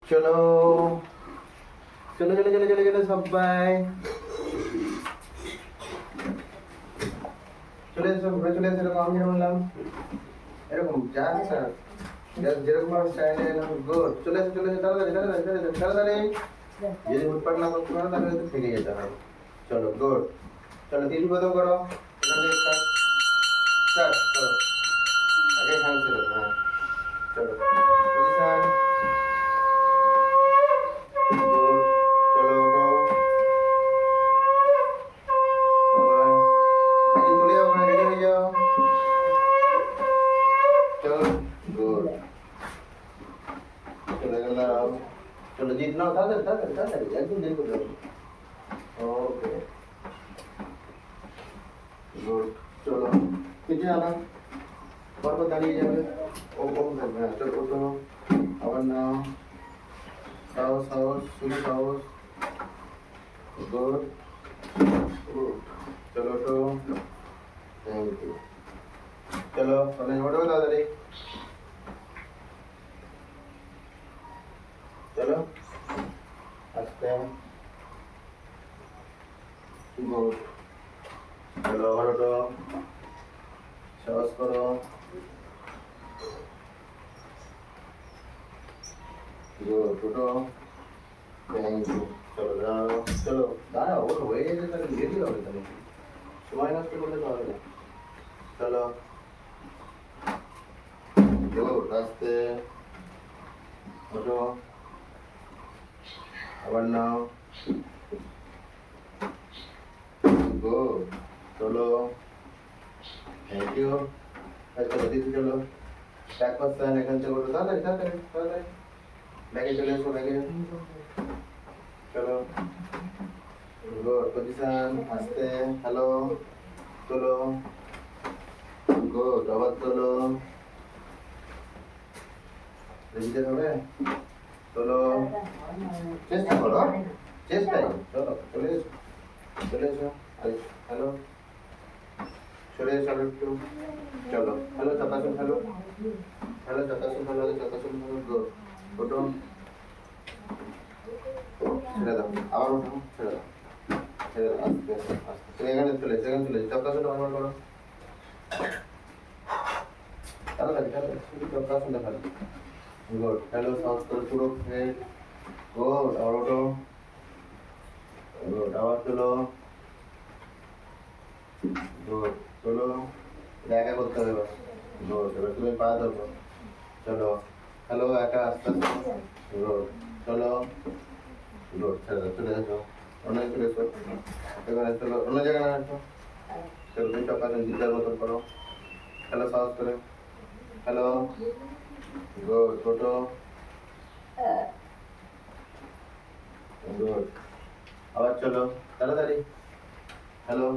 চলো চলো চলো চলো চলো চলো সবাই চলে এসো ঘুরে চলে এসো এরকম আমি বললাম এরকম যা আচ্ছা যেরকম ভাবে স্টাইলে এলাম গুড চলে এসো তাড়াতাড়ি তাড়াতাড়ি তাড়াতাড়ি তাড়াতাড়ি যদি উৎপাট না করতে পারো তাহলে তো থেকে যেতে হবে চলো গুড চলো তিন প্রথম করো এখান থেকে স্টার্ট স্টার্ট করো আগে হ্যান্ড ছিল হ্যাঁ চলো পজিশন গুড চলো ওঠো আবার আগে চলে যাও ওখানে রেডি হয়ে যাও চলো গুড চলে গেলাম চলো জিত নাও তাড়াতাড়ি তাড়াতাড়ি তাড়াতাড়ি একদম দেরি করতে হবে ওকে গুড চলো নিচে আনা পরপর দাঁড়িয়ে যাবে ও কম থাকবে হ্যাঁ চলো ওঠো আবার নাও সাহস সাহস শুধু সাহস গুড চলো ওঠো থ্যাংক ইউ চলো তাহলে ওঠো তাড়াতাড়ি চলো আস্তে গুড চলো আবার ওঠো সাহস করো গুড ওঠো থ্যাংক ইউ চলো দাঁড়াও চলো দাঁড়াও ওঠো হয়ে গেছে তাহলে রেডি হবে তাহলে সময় নষ্ট করলে তো হবে না চলো গুড আস্তে ওঠো আবার নাও গুড চলো থ্যাংক ইউ চলো দিদি চলো ব্যাক পাচ্ছেন এখান থেকে ওঠো তাড়াতাড়ি তাড়াতাড়ি তাড়াতাড়ি ব্যাগে চলে এসো ব্যাগে চলো গুড পজিশন আস্তে হ্যালো তোলো গুড আবার তোলো রেজিতে হবে তোলো চেষ্টা করো চেষ্টাই চলো চলে এসো হ্যালো চলে এসো আরো একটু চলো হ্যালো চাতাসন হ্যালো হ্যালো চাতাসন হ্যালো চাতাসন হ্যালো গুড ওঠো ছেড়ে দাও আবার ওঠো ছেড়ে দাও আস্তে আস্তে তুমি এখানে চলে চাতাসনটা ব্যবহার করো তাড়াতাড়ি তাড়াতাড়ি শুধু চাতাসনটা খালি গুড হ্যালো সাউন্ড করে পুরো হেড গুড আবার ওঠো গুড আবার চলো গুড চলো একা করতে হবে এবার গুড এবার তুমি পা ধরো চলো হ্যালো একা আস্তে আস্তে গুড চলো গুড ছেড়ে দাও চলে এসো অন্য চলে এসো এখানে চলো অন্য জায়গায় না আসো চলো তুমি চাপাতেন জিজ্ঞার মতন করো হ্যালো সাহস করে হ্যালো গুড ছোটো গুড আবার চলো তাড়াতাড়ি হ্যালো